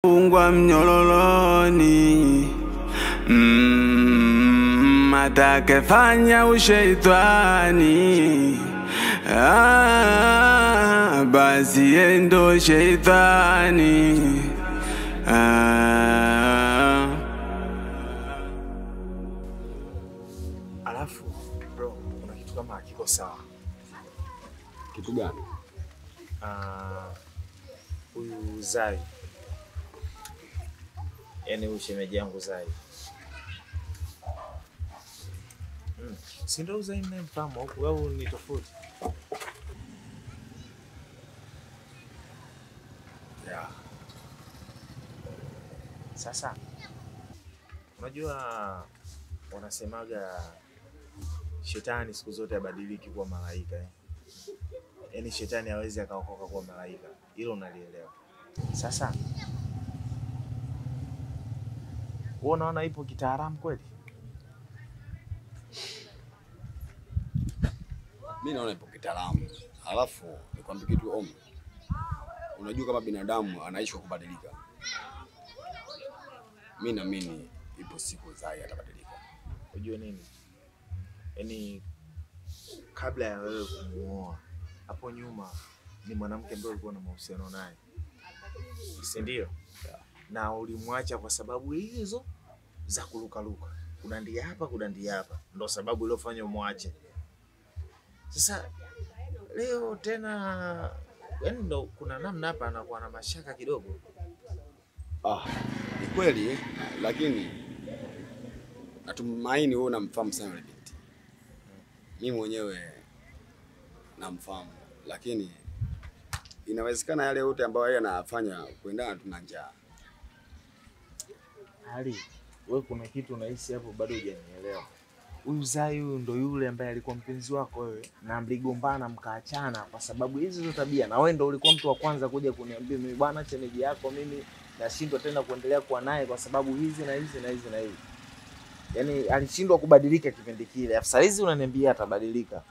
Ungwa mnyololoni atakefanya usheitani basi endo sheitani Alafu bro, kuna kitu kama hakiko sawa. Kitu gani? Huyu Zai. Yaani huyu shemeji yangu Zai. Si ndio Zai mnamfahamu huko au ni tofauti? Yeah. Sasa unajua wanasemaga shetani siku zote abadiliki kuwa malaika Yaani shetani hawezi akaokoka kuwa malaika. Hilo unalielewa. Sasa wewe unaona ipo kitaalamu kweli? Mimi naona ipo kitaalamu. Alafu nikwambie kitu Omi. Unajua kama binadamu anaishi kwa kubadilika. Mimi naamini ipo siku Zai atabadilika. Unajua nini? Yaani kabla ya wewe kumuoa hapo nyuma ni mwanamke ambaye ulikuwa na mahusiano naye. Si ndio? Yeah. Na ulimwacha kwa sababu hizo za kurukaruka. Kudandia hapa, kudandia hapa. Ndio sababu iliyofanya umwache. Sasa leo tena yaani ndo kuna namna hapa anakuwa na mashaka kidogo. Ni kweli, lakini natumaini wewe unamfahamu sana yule binti. Mimi mwenyewe namfahamu, lakini inawezekana yale yote ambayo yeye anafanya kuendana tuna njaa. Hali, wewe kuna kitu unahisi hapo bado hujanielewa. Huyu Zai huyu ndo yule ambaye alikuwa mpenzi wako wewe na mligombana mkaachana kwa sababu hizo tabia, na wewe ndo ulikuwa mtu wa kwanza kuja kuniambia mimi bwana shemeji yako mimi nashindwa tena kuendelea kuwa naye kwa sababu hizi na hizi na hizi na hizi. Yaani alishindwa kubadilika kipindi kile. Sasa hizi unaniambia atabadilika.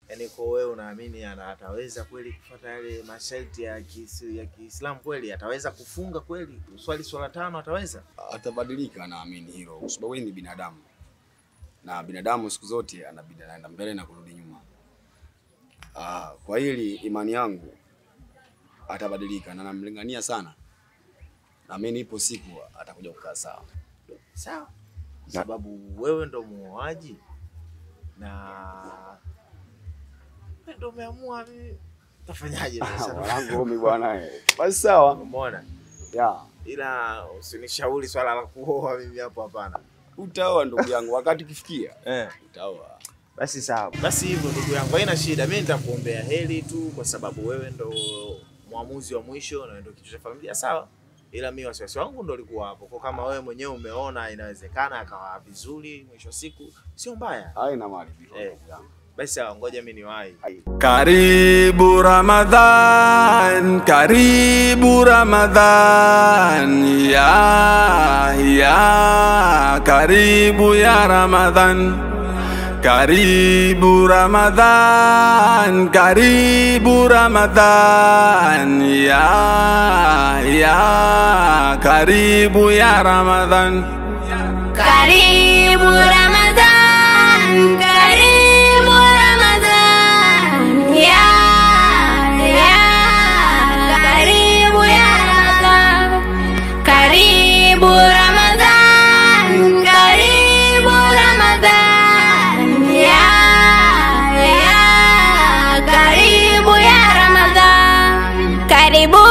Yaani kwa wewe unaamini ataweza kweli kufuata yale masharti ya Kiislamu kweli? Ataweza kufunga kweli? Uswali swala 5 ataweza? Atabadilika, naamini hilo, kwa sababu yeye ni binadamu. Na binadamu siku zote anabidi anaenda mbele na kurudi nyuma. Kwa hili imani yangu atabadilika na namlingania sana. Na mimi ipo siku atakuja kukaa sawa. Sawa. Sababu wewe ndo muoaji na ndo umeamua mimi tafanyaje sasa? Wangu mimi bwana basi sawa. Umeona? Yeah. Ila usinishauri swala la kuoa mimi hapo hapana. Utaoa ndugu yangu wakati kifikia. Utaoa. Basi sawa. Basi hivyo ndugu yangu haina shida. Mimi nitakuombea heri tu kwa sababu wewe ndo muamuzi wa mwisho na ndo kitu cha familia sawa. Ila mimi wasiwasi wangu ndo ulikuwa hapo. Kwa kama wewe mwenyewe umeona inawezekana akawa vizuri mwisho siku sio mbaya. Haina mali ndugu yangu. Basi sawa, ngoja mimi niwahi. Karibu Ramadhan, karibu Ramadhan, ya karibu ya Ramadhan, karibu Ramadhan, karibu Ramadhan, ya karibu ya Ramadhan, karibu Ramadhan, karibu Ramadhan, ya karibu ya Ramadhan, karibu Ramadhan, karibu Ramadhan, ya karibu ya Ramadhan, karibu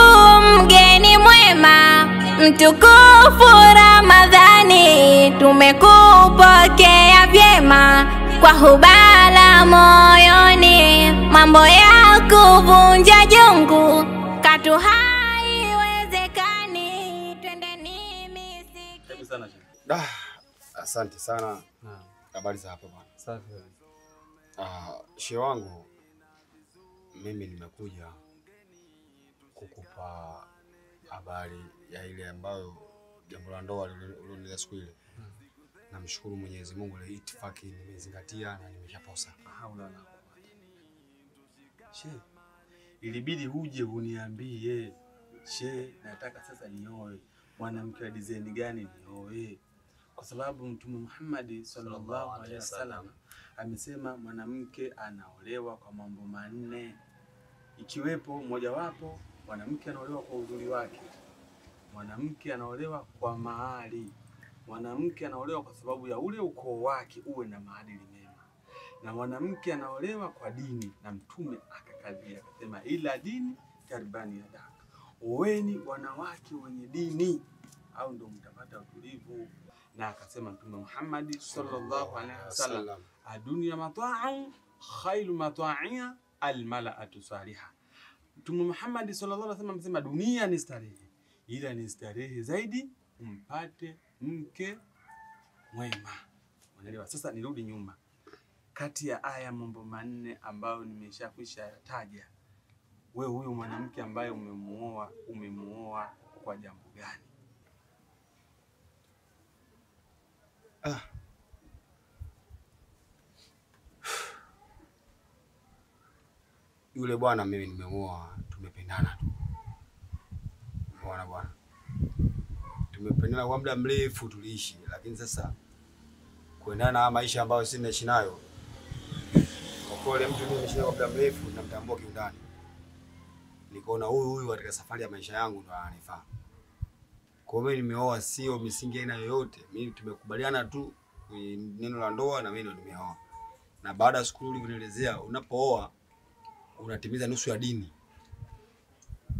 mgeni mwema mtukufu Ramadhani, tumekupokea vyema kwa hubala moyoni, mambo ya kuvunja jungu katu haiwezekani, twendeni misikiti. Asante sana. Habari za hapo bwana? Safi. Shehe wangu, mimi nimekuja kukupa habari ya ile ambayo jambo la ndoa lililoniletea siku ile. Namshukuru Mwenyezi Mungu, ile itifaki nimezingatia na nimeshaposa. Haulala. She, ilibidi uje uniambie she, nataka sasa nioe. Mwanamke wa design gani nioe? Kwa sababu Mtume Muhammad sallallahu alaihi wasallam amesema mwanamke anaolewa kwa mambo manne, ikiwepo mojawapo mwanamke anaolewa kwa uzuri wake, mwanamke anaolewa kwa mahali, mwanamke anaolewa kwa sababu ya ule ukoo wake uwe na maadili mema, na mwanamke anaolewa kwa dini. Na Mtume akakadhia akasema, ila dini tarbani yadak, oweni wanawake wenye dini au ndio mtapata utulivu. Na akasema Mtume Muhammad sallallahu alaihi wasallam, adunya mata'u khairu mata'iha almala'atu salihah. Mtume Muhammad sallallahu alaihi wasallam amesema dunia ni starehe, ila ni starehe zaidi mpate mke mwema. Unaelewa? Sasa nirudi nyuma, kati ya aya mambo manne ambayo nimeshakwisha taja, wewe huyo mwanamke ambaye umemuoa kwa jambo gani? Yule bwana mimi nimemuoa, tumependana tu. Bwana tumependana kwa muda mrefu tuliishi, lakini sasa kuendana na maisha ambayo sisi tunaishi nayo, kwa kweli mtu mimi nimeishi kwa muda mrefu namtambua kiundani. Nikaona huyu katika safari ya maisha yangu ndo ananifaa. Kwa hiyo nimeoa, sio misingi aina yoyote. Mimi tumekubaliana tu neno la ndoa na mimi ndo nimeoa. Na baada ya siku kunielezea unapooa unatimiza nusu ya dini,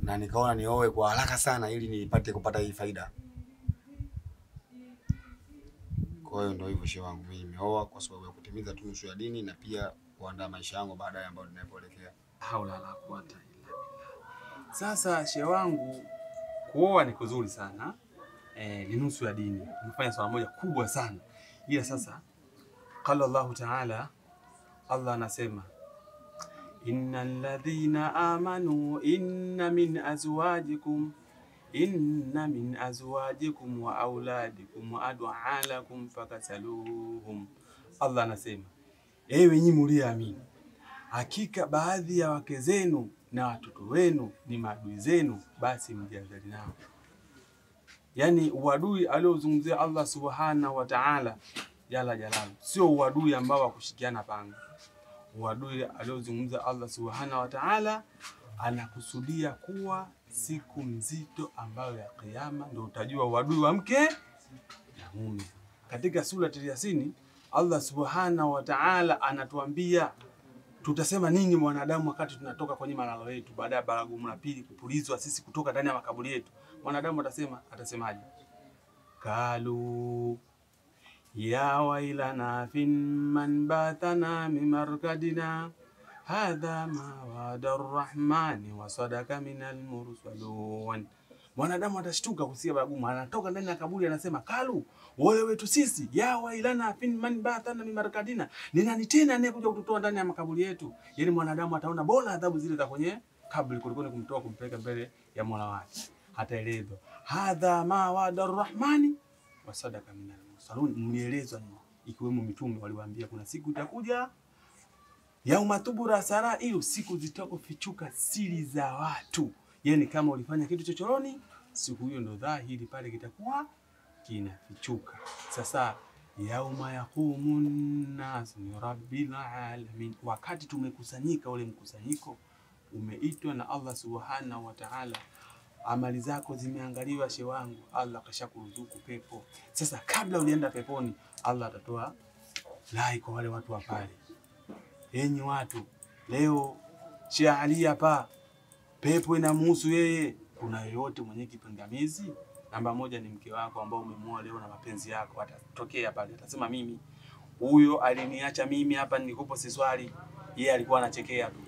na nikaona nioe kwa haraka sana ili nipate kupata hii faida. Kwa hiyo ndio hivyo shehe wangu, mimi nimeoa kwa sababu ya kutimiza tu nusu ya dini na pia kuandaa maisha yangu baadaye ambayo ninapoelekea. Haula la quwwata illa billah. Sasa shehe wangu, kuoa ni kuzuri sana, ni nusu ya dini. Umefanya swala moja kubwa sana. Ila sasa qala Allah Ta'ala, Allah anasema, innal ladhina amanu inna min azwajikum wa auladikum ad'a lakum fakasaluhum. Allah anasema, ewe nyinyi mlioamini, hakika baadhi ya wake zenu na watoto wenu ni maadui zenu, basi mjadili nao. Yani uadui aliozungumzia Allah subhanahu wa ta'ala jalla jalalu, sio uadui ambao wa kushikiana panga. Uadui aliozungumza Allah subhanahu wa ta'ala anakusudia kuwa siku nzito ambayo ya kiyama ndio utajua uadui wa mke na mume. Katika sura Yasin Allah subhanahu wa ta'ala anatuambia tutasema nini mwanadamu wakati tunatoka kwenye malalo yetu baada ya baragumu la pili kupulizwa sisi kutoka ndani ya makaburi yetu. Mwanadamu atasemaje? Kalu ya wailana man batana mimarkadina hadha ma wa'ada ar-rahmani wa sadaqa minal mursalun. Mwanadamu atashtuka kusikia baragumu, anatoka ndani ya kaburi anasema, kalu wale wetu sisi, ya wailana man batana mimarkadina, ni nani tena anayekuja kututoa ndani ya makaburi yetu? Yaani mwanadamu ataona bora adhabu zile za kwenye kaburi kuliko kumtoa kumpeleka mbele ya Mola wake. Hataelezwa hadha ma wa'ada ar-rahmani wa sadaqa minal mursalun. Mlielezwa ikiwemo mitume waliwaambia kuna siku itakuja yauma tubura sarairu, siku zitakofichuka siri za watu. Yaani kama ulifanya kitu chochoroni, siku hiyo ndo dhahiri pale kitakuwa kinafichuka. Sasa yauma yaqumun nas li rabbil alamin, wakati tumekusanyika, ule mkusanyiko umeitwa na Allah subhanahu wa ta'ala, amali zako zimeangaliwa shehe wangu, Allah kashakuruzuku pepo. Sasa kabla ulienda peponi, Allah atatoa lai kwa wale watu wa pale. Enyi watu, leo Sheikh Ali hapa pepo inamhusu yeye. Kuna yoyote mwenye kipingamizi? Namba moja ni mke wako ambao umemuoa leo na mapenzi yako, atatokea pale atasema, mimi huyo aliniacha mimi hapa nilikopo siswali, yeye alikuwa anachekea tu.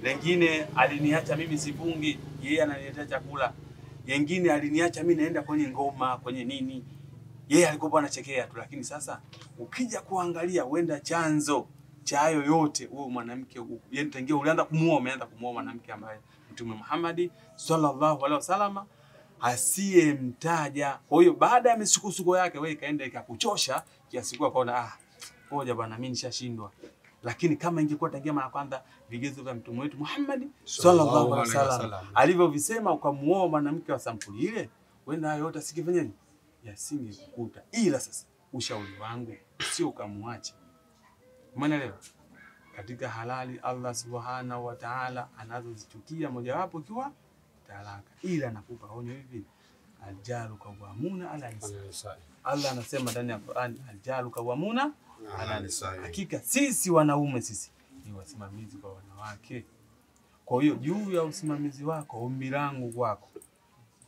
Lengine aliniacha mimi sifungi, yeye ananiletea chakula. Yengine aliniacha mimi naenda kwenye ngoma, kwenye nini, yeye alikuwa anachekea tu. Lakini sasa ukija kuangalia, uenda chanzo cha hayo yote wewe mwanamke, yani tangia umeanza kumuoa mwanamke ambaye Mtume Muhammad sallallahu alaihi wasallam asiyemtaja. Kwa hiyo baada ya misukosuko yake wewe kaenda ikakuchosha kiasi kwa kaona, ngoja bwana mimi nishashindwa. Lakini kama ingekuwa tangia mara kwanza vigezo vya mtume wetu Muhammad sallallahu alaihi wasallam alivyovisema ukamuoa mwanamke wa sampuli ile, wenda yote asikifanya nini? Yasingekukuta. Ila sasa ushauri wangu sio ukamwache. Umeelewa? Katika halali Allah subhanahu wa ta'ala anazozichukia mojawapo ikiwa talaka. Ila nakupa onyo hivi, aljalu qawwamuna ala nisa. Allah anasema ndani ya Qur'an, aljalu qawwamuna ala nisa. Hakika sisi wanaume sisi ni wasimamizi kwa wanawake. Kwa hiyo juu ya usimamizi wako, ombi langu kwako,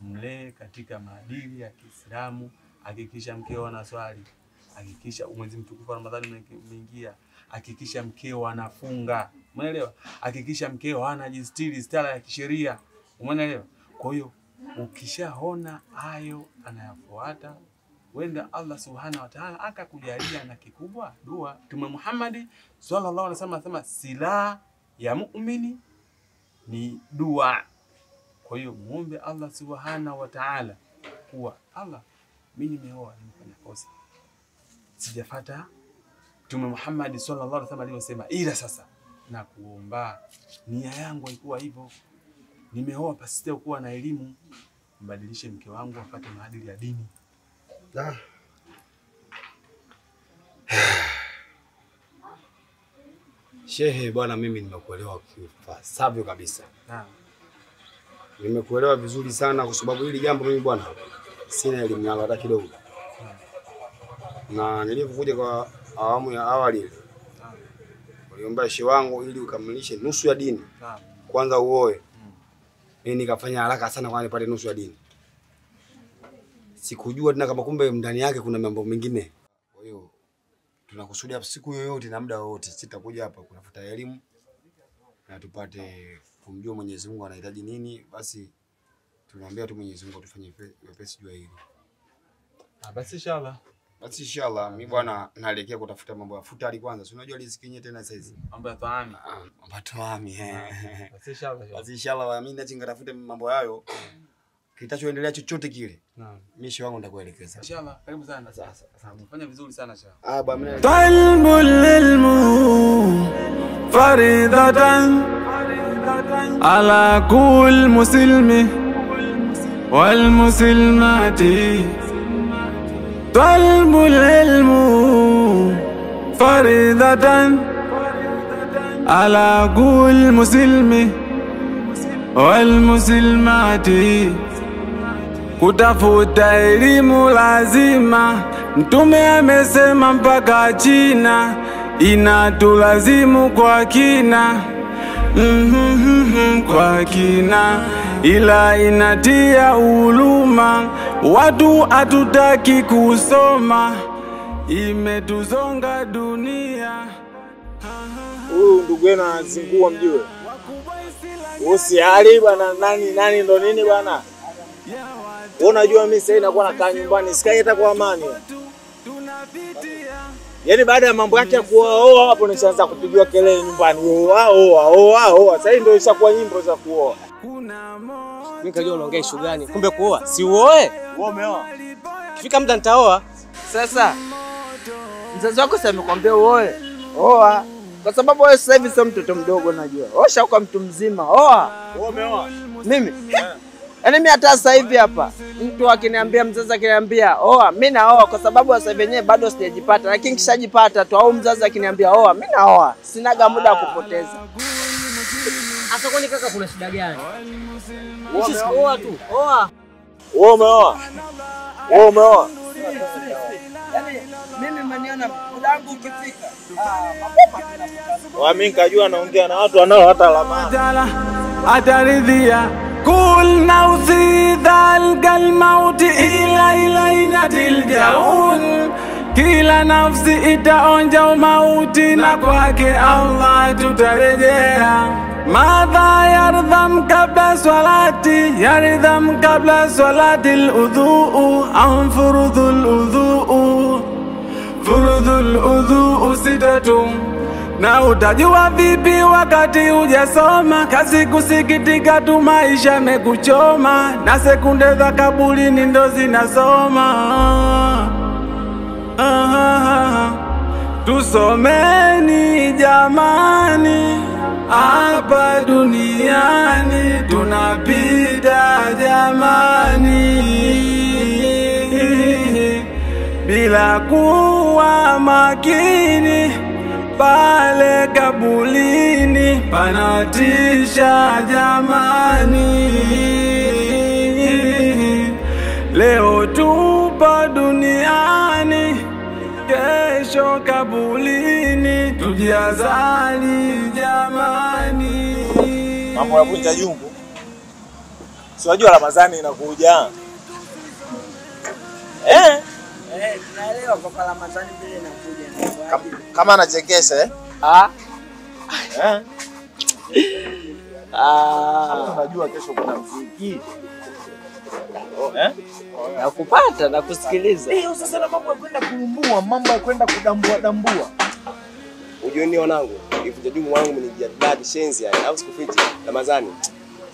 mlee katika maadili ya Kiislamu. Hakikisha mkeo anaswali, hakikisha mwezi mtukufu wa Ramadhani umeingia, hakikisha mkeo anafunga, umeelewa? Hakikisha mkeo anajistiri stara ya kisheria, umeelewa? Kwa hiyo ukishaona hayo anayafuata, wenda Allah subhanahu wa ta'ala akakujalia na kikubwa dua. Mtume Muhammad sallallahu alaihi wasallam anasema silaha ya muumini ni dua. Kwa hiyo muombe Allah subhanahu wa ta'ala kuwa Allah, mimi nimeoa, nimefanya kosa, sijafuata Mtume Muhammad sallallahu alaihi wasallam aliyosema, ila sasa na kuomba nia yangu haikuwa hivyo, nimeoa pasite kuwa na elimu, mbadilishe mke wangu apate maadili ya dini. Shehe bwana, mimi nimekuelewa kifasavyo kabisa. Nimekuelewa vizuri sana, kwa sababu hili jambo mimi bwana sina elimu nalo hata kidogo. Na nilipokuja kwa awamu ya awali ile, waliomba shehe wangu ili ukamilishe nusu ya dini kwanza uoe. Mimi nikafanya haraka sana kwa nipate nusu ya dini. Sikujua tena kama kumbe ndani yake kuna mambo mengine. Kwa hiyo tunakusudia siku yoyote na muda wote sitakuja hapa kunafuta elimu na tupate kumjua Mwenyezi Mungu anahitaji nini. Basi tunaambia tu Mwenyezi Mungu atufanye wepesi jua hili. Basi inshallah. Basi inshallah mimi bwana naelekea kutafuta mambo ya futari kwanza. Si unajua riziki yenyewe tena sasa hizi. Mambo ya taami. Mambo ya taami. Basi inshallah. Basi inshallah mimi nachi ngatafute mambo hayo. Kitachoendelea chochote kile. Mimi shehe wangu ndakuelekeza. Inshallah. Karibu sana. Sasa umefanya vizuri sana shehe. Bwana. Talbul ilmu faridatan ala kull muslimi wal muslimati. Talbul ilmu faridatan ala kull muslimi wal muslimati. Kutafuta elimu lazima, Mtume amesema mpaka China, inatulazimu kwa kina, kwa kina, ila inatia huruma, watu hatutaki kusoma, imetuzonga dunia. Huyu ndugu yenu anazingua mjue. Usihali bwana, nani ndo nini bwana? Unajua mimi sasa inakuwa nakaa nyumbani sikai hata kwa amani. Yaani baada ya mambo yake ya kuoa hapo nishaanza kupigiwa kelele nyumbani. Oa. Sasa ndio ishakuwa nyimbo za kuoa. Mimi kajua unaongea issue gani? Kumbe kuoa. Si uoe? Wewe umeoa. Kifika muda nitaoa. Sasa mzazi wako sasa amekwambia uoe. Oa. Kwa sababu wewe sasa hivi sio mtoto mdogo najua. Osha kwa mtu mzima. Oa. Wewe umeoa. Mimi yaani mimi hata sasa hivi hapa mtu akiniambia, mzazi akiniambia oa, mimi naoa kwa sababu sasa wenyewe bado sijajipata, lakini kishajipata tu au mzazi akiniambia oa, mimi naoa. Sinaga muda wa kupoteza. Hata kwani kaka kuna shida gani? Oa tu. Oa. Wewe umeoa. Wewe umeoa. Yaani mimi maniona mudangu ukifika. Mimi nikajua naongea na watu wanao hata lamana. Ataridhia kul nausi dhalgal mauti ila inatil jaun. Kila nafsi itaonja umauti na kwake Allah tutarejea. Madha yardham kabla salati, yardham kabla salati al-udhu'u am furudhul udhu'u. Furudhul udhu'u sitatu. Na utajua vipi wakati hujasoma? Kazi kusikitika tu maisha mekuchoma, na sekunde za kabulini ndo zinasoma. tusomeni jamani, hapa duniani tunapita jamani, bila kuwa makini pale kabulini panatisha jamani. Leo tupo duniani, kesho kabulini, tujiazali jamani. Mambo ya kunja jungu. Si wajua Ramadhani inakuja. Tunaelewa kwa Ramadhani vile inakuja. Kama anachekesha unajua kesho kuna muziki. Nakupata na kusikiliza. Sasa na mambo ya kwenda kulumbua, mambo ya kwenda kudambua. Ujioni wanangu, ifunja jungu wangu mnijadili kishenzi yani, au sikufiti Ramadhani.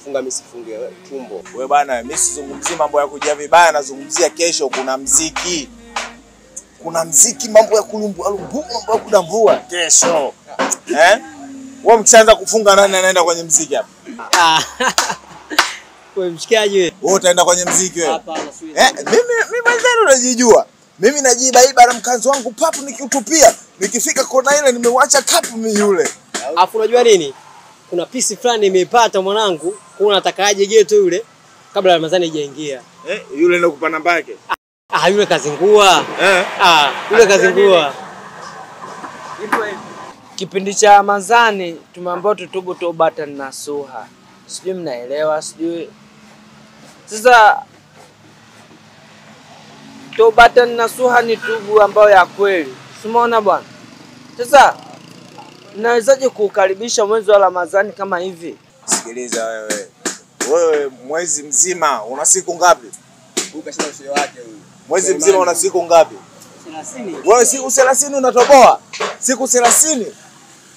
Funga mimi sifunge tumbo. Wewe bana, mimi sizungumzii mambo ya kuja vibaya, nazungumzia kesho kuna muziki. Kuna muziki, mambo ya kulumbua, mambo ya kudambua kesho. Wewe mkianza kufunga nani anaenda kwenye muziki hapa? Wewe mshikaji wewe. Wewe utaenda kwenye muziki wewe? Hapana, mimi mwenyewe najijua. Mimi najibaiba na mkanzo wangu papu nikiutupia. Nikifika kona ile nimeuacha kapu mimi yule. Alafu unajua nini? Kuna pisi fulani nimeipata mwanangu, kuna natakaje geto yule kabla Ramadhani haijaingia. Yule ndio kupa namba yake. Yule kazingua. Yule kazingua. Kipindi cha Ramadhani tumeambiwa tutubu tobatan nasuha. Sijui mnaelewa, sijui. Sasa tobatan nasuha ni tubu ambayo ya kweli. Umeona bwana? Sasa nawezaje kukaribisha mwezi wa Ramadhani kama hivi? Sikiliza wewe. Wewe mwezi mzima una siku ngapi? Ukasema usile wake huyu. Mwezi mzima una siku ngapi? 30. Wewe siku 30 unatoboa. Siku 30.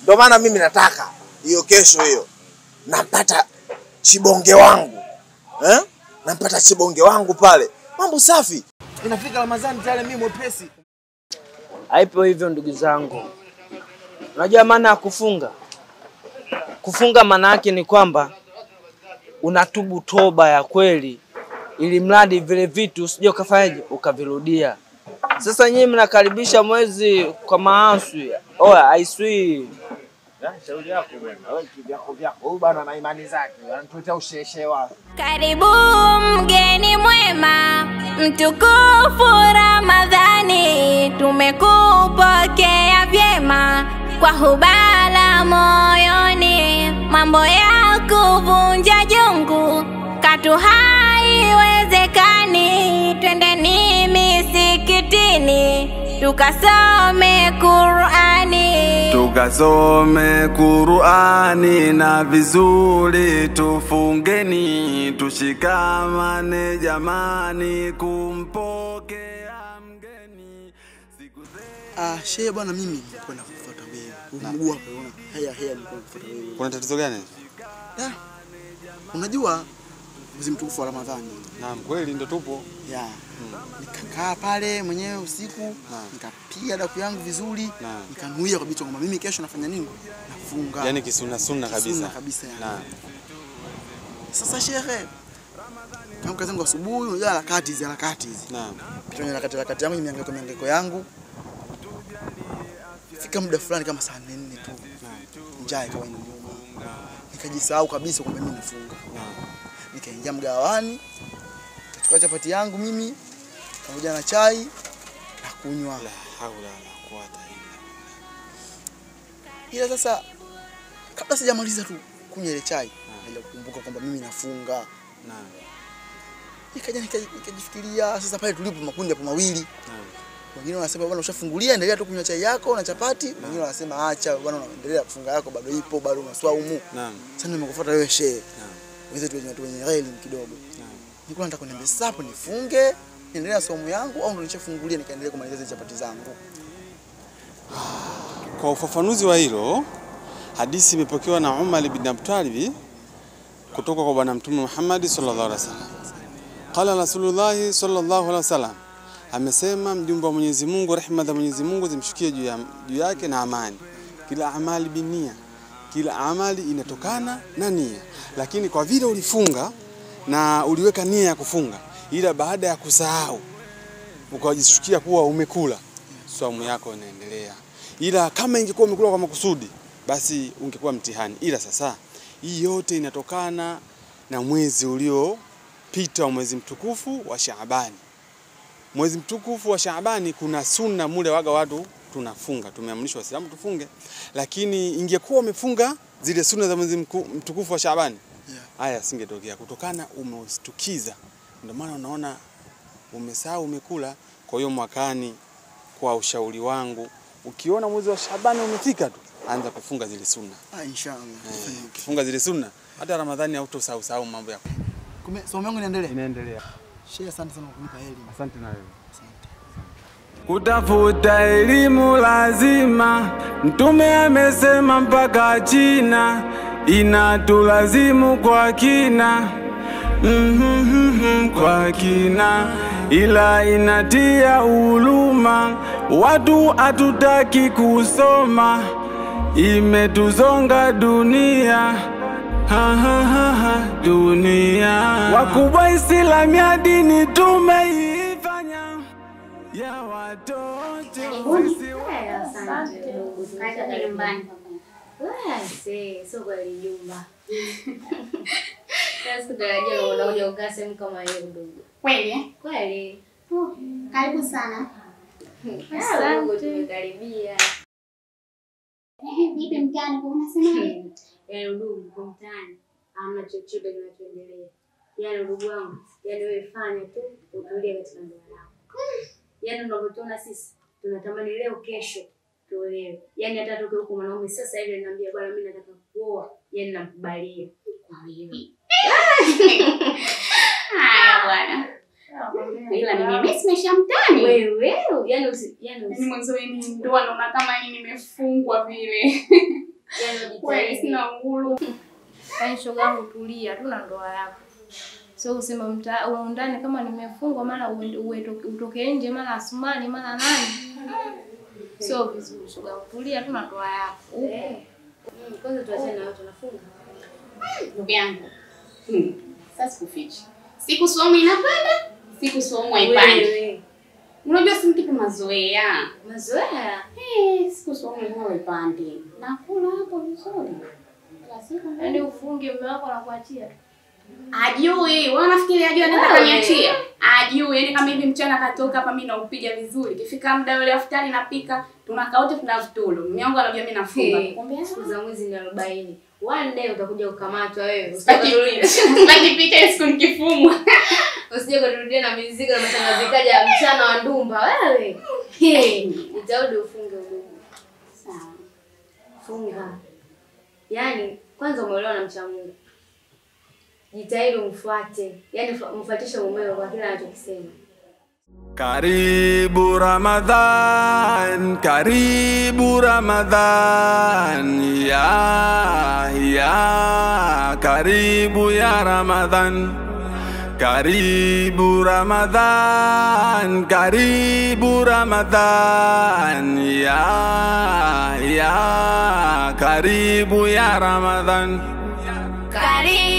Ndio maana mimi nataka hiyo kesho hiyo napata chibonge wangu. Napata chibonge wangu pale. Mambo safi. Inafika Ramadhani tayari mimi mwepesi. Haipo hivyo ndugu zangu. Unajua maana ya kufunga? Kufunga maana yake ni kwamba unatubu toba ya kweli, ili mradi vile vitu usije ukafanyaje ukavirudia. Sasa nyinyi mnakaribisha mwezi kwa maasi. Haiswi. Shauri yako bwana. Wewe kivyako vyako. Huyu bwana na imani zake. Anatuletea usheshe wake. Karibu mgeni mwema, mtukufu Ramadhani, tumekupokea vyema kwa hubala moyoni, mambo ya kuvunja jungu katu haiwezekani. Twendeni misikitini tukasome Qur'ani, na vizuri tufungeni, tushikamane jamani kumpokea mgeni. Shehe bwana, mimi nilikwenda kufuata wewe. Mguu hapo unaona. Haya nilikuwa kufuata wewe. Kuna tatizo gani? Unajua mwezi mtukufu wa Ramadhani. Naam, kweli ndio tupo. Nikakaa pale mwenyewe usiku, nikapiga daku yangu vizuri, nikanuia kabisa kwamba mimi kesho nafanya nini? Nafunga. Yaani sunna kabisa. Sunna kabisa yani. Sasa shehe, kama kazi yangu asubuhi, unajua harakati hizi. Naam. Kitu harakati yangu miangeko yangu. Fika muda fulani kama saa 4 tu. Njaa ikawa inaniuma. Nikajisahau kabisa kwamba mimi nafunga. Nikaingia mgawani, nikachukua chapati yangu mimi pamoja na chai na kunywa. La haula wala quwwata illa billah. Sasa kabla sijamaliza tu kunywa ile chai, ndio kukumbuka kwamba mimi nafunga. Nikaja nikajifikiria sasa pale tulipo makundi hapo mawili. Wengine wanasema bwana ushafungulia, endelea tu kunywa chai yako na chapati. Wengine wanasema acha bwana, unaendelea kufunga yako bado ipo, bado unaswaumu. Sasa nimekufuata wewe shehe. Wewe tu wenye elimu kidogo. Nilikuwa nataka kuniambia sasa hapo nifunge, niendelee somo yangu au ndo nishafungulia nikaendelea kumaliza chapati zangu. Kwa ufafanuzi wa hilo, hadithi imepokewa na Umar ibn Abi Talib kutoka kwa bwana Mtume Muhammad sallallahu alaihi wasallam. Qala Rasulullah sallallahu alaihi wasallam, Amesema mjumbe wa Mwenyezi Mungu, rehema za Mwenyezi Mungu zimshukie juu yake na amani. Kila amali binia, kila amali inatokana na nia. Lakini kwa vile ulifunga na uliweka nia ya kufunga, ila baada ya kusahau ukajishukia kuwa umekula, saumu yako inaendelea. Ila kama ingekuwa umekula kwa makusudi, basi ungekuwa mtihani. Ila sasa hii yote inatokana na mwezi uliopita, mwezi mtukufu wa Shaabani. Mwezi mtukufu wa Shaabani kuna sunna mule waga watu tunafunga, tumeamrishwa Waislamu tufunge. Lakini ingekuwa umefunga zile sunna za mwezi mtukufu wa Shaabani, haya singetokea kutokana umeustukiza. Ndio maana unaona umesahau umekula. Kwa hiyo mwakani, kwa ushauri wangu, ukiona mwezi wa Shaabani umefika tu, anza kufunga zile sunna. Inshallah. Kifunga zile sunna, hata Ramadhani hautosahau mambo yako. Somo yangu inaendelea. Inaendelea. Sheikh, asante sana kwa kunipa elimu. Asante na wewe. Kutafuta elimu lazima, Mtume amesema mpaka China, inatulazimu kwa kina, kwa kina, ila inatia huruma, watu hatutaki kusoma, imetuzonga dunia, dunia. Wakubwa Islamu ya dini tumeifanya ya watoto sisi Kaja nyumbani. Sio kwa nyumba. Sasa tutarajia unakuja ukaa sehemu kama hiyo ndugu. Kweli? Kweli. Karibu sana. Asante, tumekaribia. Vipi mtaani kwa unasemaje? Ndugu, kwa mtaani hamna chochote kinachoendelea. Yaani ndugu wangu, yaani wewe fanya tu utulie katika ndoa yako. Yaani unavyotuona sisi tunatamani leo kesho tuolewe. Yaani hata toke huko mwanaume sasa hivi ananiambia bwana mimi nataka kuoa, yaani nakubalia. Kwa hiyo. Haya bwana. Ila mimi simesha mtani. Wewe, yaani mwanzo ni ndoa naona kama nimefungwa vile. Yaani sina uhuru. Yaani shoga yangu tulia tu na ndoa yako. Sio usema ndani kama nimefungwa mara utoke nje mara Asmani mara nani. Sio vizuri shoga yangu tulia tu na ndoa yako. Kwanza tuachane na watu tunafunga. Ndugu yangu. Sasa kuficha. Siku somo inapanda, siku somo haipandi. Unajua si mtu mazoea. Mazoea? Siku somo haipandi. Nakula hapo vizuri. Yaani ufunge mume wako anakuachia. Ajui, wewe unafikiri ajui anataka kaniachia? Ajui, yani kama hivi mchana katoka hapa mimi naupiga vizuri. Kifika muda ule afutari napika, tunakaa wote tunavutulu. Mume wangu anajua mimi nafunga. Nikwambia siku za mwezi ni 40. One day utakuja kukamatwa wewe. Usipite siku nikifumwa. Usije kurudia na mizigo na matangazo ya mchana wa ndumba wewe. Utaudi ufunge udugu. Sawa. Funga. Yaani kwanza umeolewa na mcha Mungu. Jitahidi umfuate. Yaani mfuatishe mumeo kwa kila anachokisema. Karibu Ramadhan, karibu Ramadhan, ya karibu ya Ramadhan, karibu Ramadhan, karibu Ramadhan, ya karibu ya Ramadhan, karibu